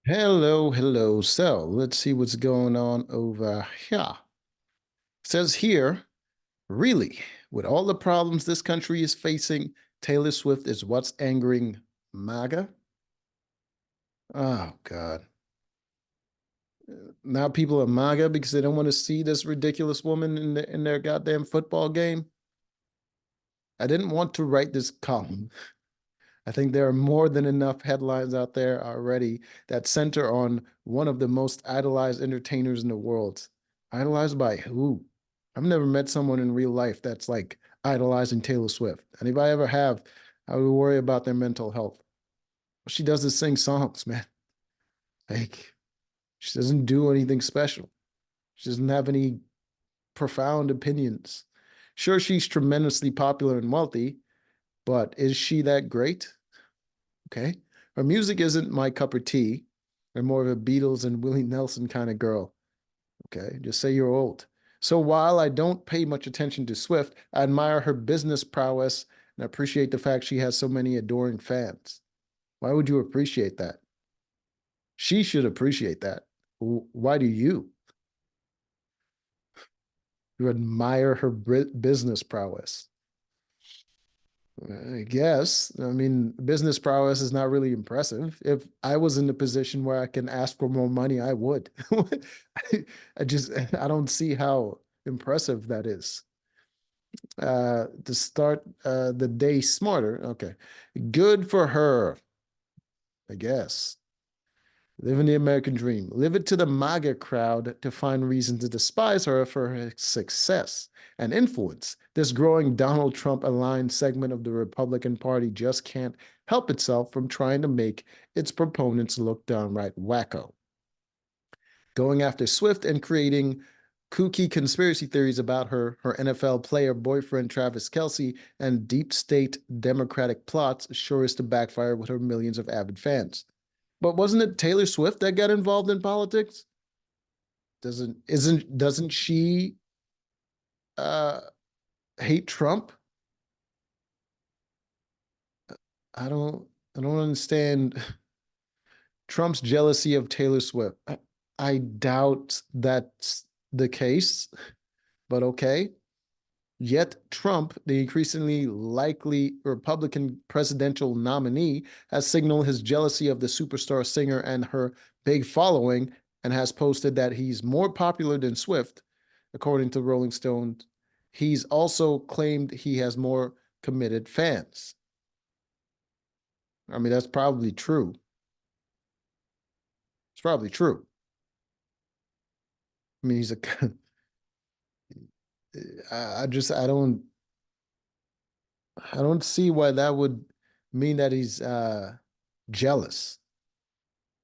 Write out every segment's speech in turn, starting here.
Hello, hello. So let's see what's going on over here. Says here, really, with all the problems this country is facing, Taylor Swift is what's angering MAGA. Oh God. Now people are MAGA because they don't want to see this ridiculous woman in their goddamn football game. I didn't want to write this column. I think there are more than enough headlines out there already that center on one of the most idolized entertainers in the world. Idolized by who? I've never met someone in real life that's like idolizing Taylor Swift. And if I ever have, I would worry about their mental health. What she does is sing songs, man. Like, she doesn't do anything special. She doesn't have any profound opinions. Sure, she's tremendously popular and wealthy, but is she that great? Okay. Her music isn't my cup of tea. I'm more of a Beatles and Willie Nelson kind of girl. Okay. Just say you're old. So while I don't pay much attention to Swift, I admire her business prowess and appreciate the fact she has so many adoring fans. Why would you appreciate that? She should appreciate that. Why do you? You admire her business prowess. I guess. I mean, business prowess is not really impressive. If I was in a position where I can ask for more money, I would. I don't see how impressive that is. To start the day smarter. Okay. Good for her, I guess. Living the American dream. Live it to the MAGA crowd to find reason to despise her for her success and influence. This growing Donald Trump aligned segment of the Republican Party just can't help itself from trying to make its proponents look downright wacko. Going after Swift and creating kooky conspiracy theories about her NFL player boyfriend Travis Kelce, and deep state Democratic plots sure is to backfire with her millions of avid fans. But wasn't it Taylor Swift that got involved in politics? Doesn't she uh hate Trump? I don't I don't understand Trump's jealousy of Taylor Swift. I doubt that's the case, but okay. Yet Trump, the increasingly likely Republican presidential nominee, has signaled his jealousy of the superstar singer and her big following, and has posted that he's more popular than Swift, according to Rolling Stone. He's also claimed he has more committed fans. I mean, that's probably true. It's probably true. I mean, he's a. I don't see why that would mean that he's jealous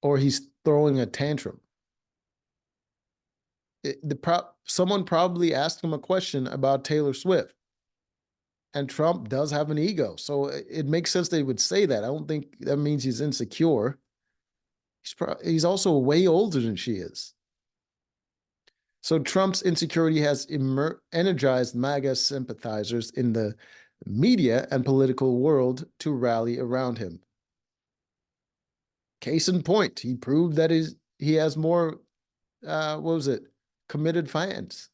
or he's throwing a tantrum. Someone probably asked him a question about Taylor Swift, and Trump does have an ego, so it makes sense they would say that. I don't think that means he's insecure. He's also way older than she is. So Trump's insecurity has energized MAGA sympathizers in the media and political world to rally around him. Case in point, he proved that he has more what was it, committed fans.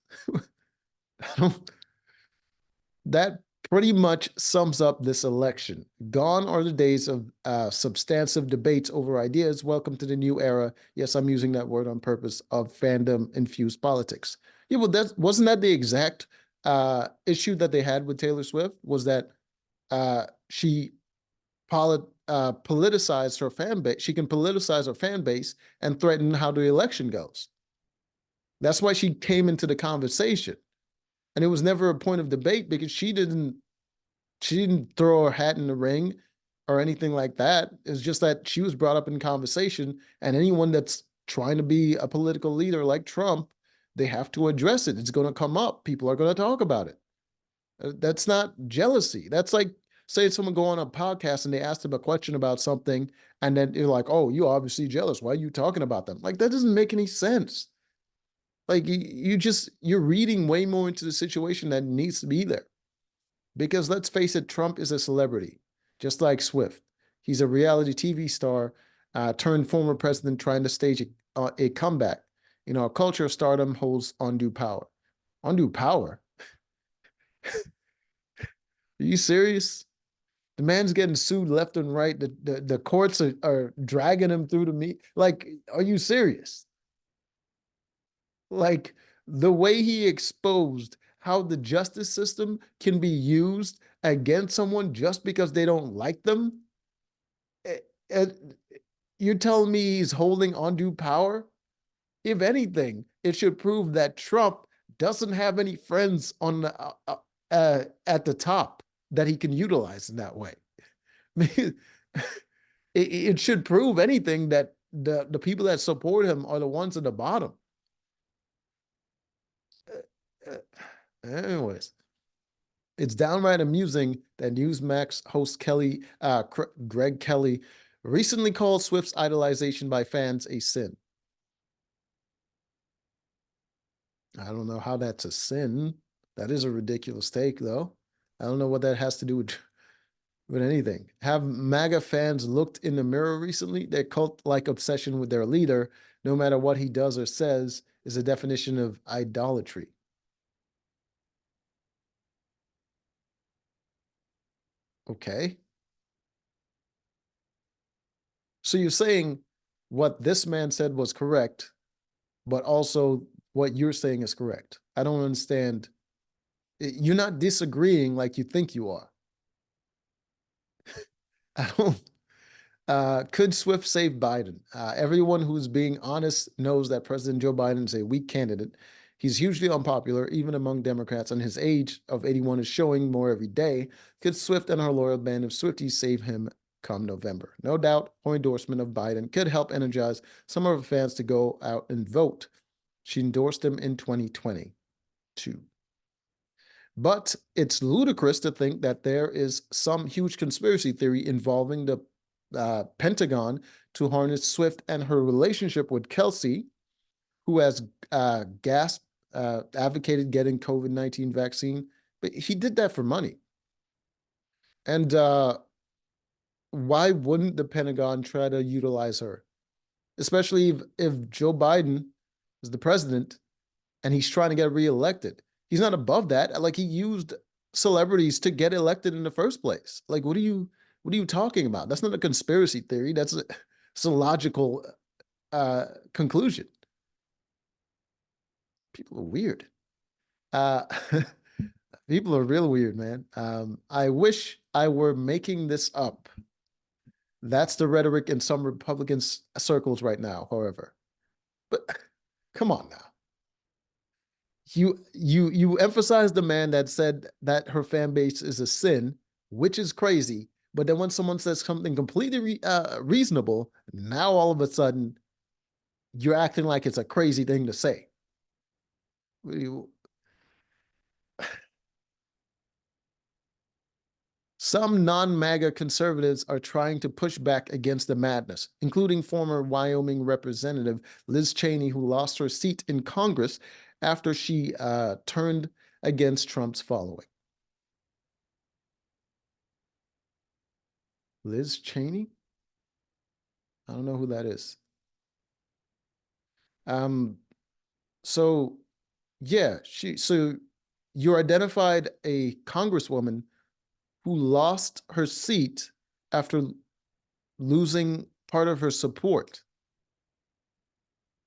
That pretty much sums up this election. Gone are the days of substantive debates over ideas. Welcome to the new era. Yes, I'm using that word on purpose, of fandom infused politics. Yeah, well, that wasn't that the exact issue that they had with Taylor Swift, was that she politicized her fan base. She can politicize her fan base and threaten how the election goes. That's why she came into the conversation. And it was never a point of debate because she didn't throw her hat in the ring or anything like that. It's just that she was brought up in conversation, and anyone that's trying to be a political leader like Trump, they have to address it. It's going to come up. People are going to talk about it. That's not jealousy. That's like, say someone go on a podcast and they ask them a question about something, and then they're like, "Oh, you obviously jealous. Why are you talking about them?" Like, that doesn't make any sense. Like, you're reading way more into the situation that needs to be there. Because let's face it, Trump is a celebrity, just like Swift. He's a reality TV star, turned former president trying to stage a comeback. You know, a culture of stardom holds undue power. Undue power? Are you serious? The man's getting sued left and right. The courts are dragging him through the meat. Like, are you serious? Like, the way he exposed how the justice system can be used against someone just because they don't like them. Eh, eh, You're telling me he's holding undue power? If anything, it should prove that Trump doesn't have any friends on at the top that he can utilize in that way. It should prove anything that the people that support him are the ones at the bottom. Anyways, it's downright amusing that Newsmax host Greg Kelly recently called Swift's idolization by fans a sin. I don't know how that's a sin. That is a ridiculous take, though. I don't know what that has to do with anything. Have MAGA fans looked in the mirror recently? Their cult-like obsession with their leader, no matter what he does or says, is a definition of idolatry. Okay. So you're saying what this man said was correct, but also what you're saying is correct. I don't understand. You're not disagreeing like you think you are. I don't. Could Swift save Biden? Everyone who's being honest knows that President Joe Biden is a weak candidate. He's hugely unpopular, even among Democrats, and his age of 81 is showing more every day. Could Swift and her loyal band of Swifties save him come November? No doubt, her endorsement of Biden could help energize some of her fans to go out and vote. She endorsed him in 2022. But it's ludicrous to think that there is some huge conspiracy theory involving the Pentagon to harness Swift and her relationship with Kelsey, who has advocated getting COVID-19 vaccine. But he did that for money. And why wouldn't the Pentagon try to utilize her? Especially if Joe Biden is the president and he's trying to get reelected. He's not above that. Like, he used celebrities to get elected in the first place. Like, what are you talking about? That's not a conspiracy theory. It's a logical conclusion. People are weird. Uh, people are real weird, man. I wish I were making this up. That's the rhetoric in some Republican circles right now, however. But come on now. You emphasize the man that said that her fan base is a sin, which is crazy. But then when someone says something completely reasonable, now all of a sudden you're acting like it's a crazy thing to say. Some non-MAGA conservatives are trying to push back against the madness, including former Wyoming Representative Liz Cheney, who lost her seat in Congress after she turned against Trump's following. Liz Cheney? I don't know who that is. So yeah, so you identified a congresswoman who lost her seat after losing part of her support.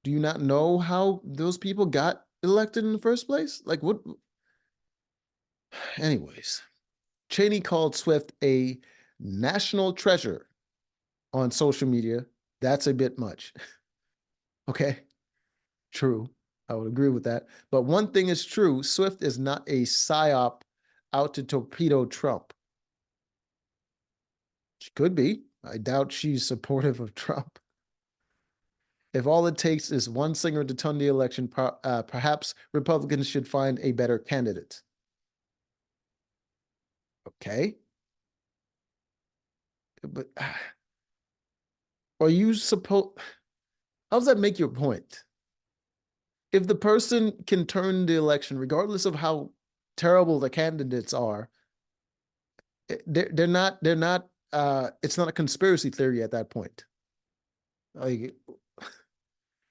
Do you not know how those people got elected in the first place? Like, what? Anyways, Cheney called Swift a national treasure on social media. That's a bit much. Okay, true. I would agree with that. But one thing is true, Swift is not a psyop out to torpedo Trump. She could be. I doubt she's supportive of Trump. If all it takes is one singer to turn the election, perhaps Republicans should find a better candidate. Okay. But are you supposed... How does that make your point? If the person can turn the election, regardless of how terrible the candidates are, they're not, it's not a conspiracy theory at that point. Like,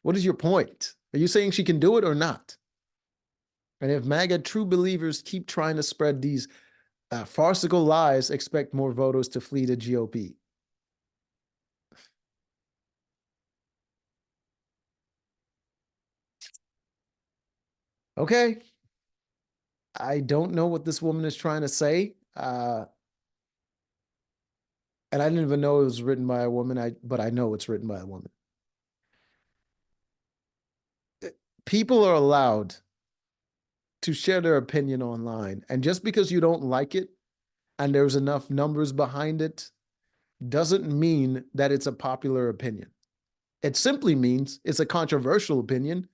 what is your point? Are you saying she can do it or not? And if MAGA true believers keep trying to spread these farcical lies, expect more voters to flee the GOP. Okay. I don't know what this woman is trying to say. And I didn't even know it was written by a woman, but I know it's written by a woman. People are allowed to share their opinion online. And just because you don't like it and there's enough numbers behind it, doesn't mean that it's a popular opinion. It simply means it's a controversial opinion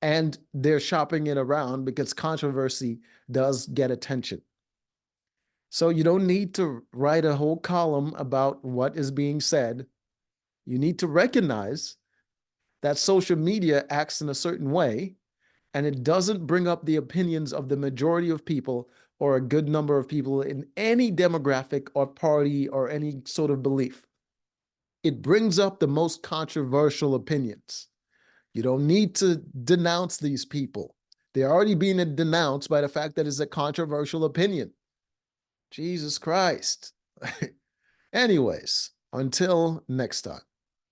and they're shopping it around because controversy does get attention. So you don't need to write a whole column about what is being said. You need to recognize that social media acts in a certain way and it doesn't bring up the opinions of the majority of people or a good number of people in any demographic or party or any sort of belief. It brings up the most controversial opinions. You don't need to denounce these people. They're already being denounced by the fact that it's a controversial opinion. Jesus Christ. Anyways, until next time.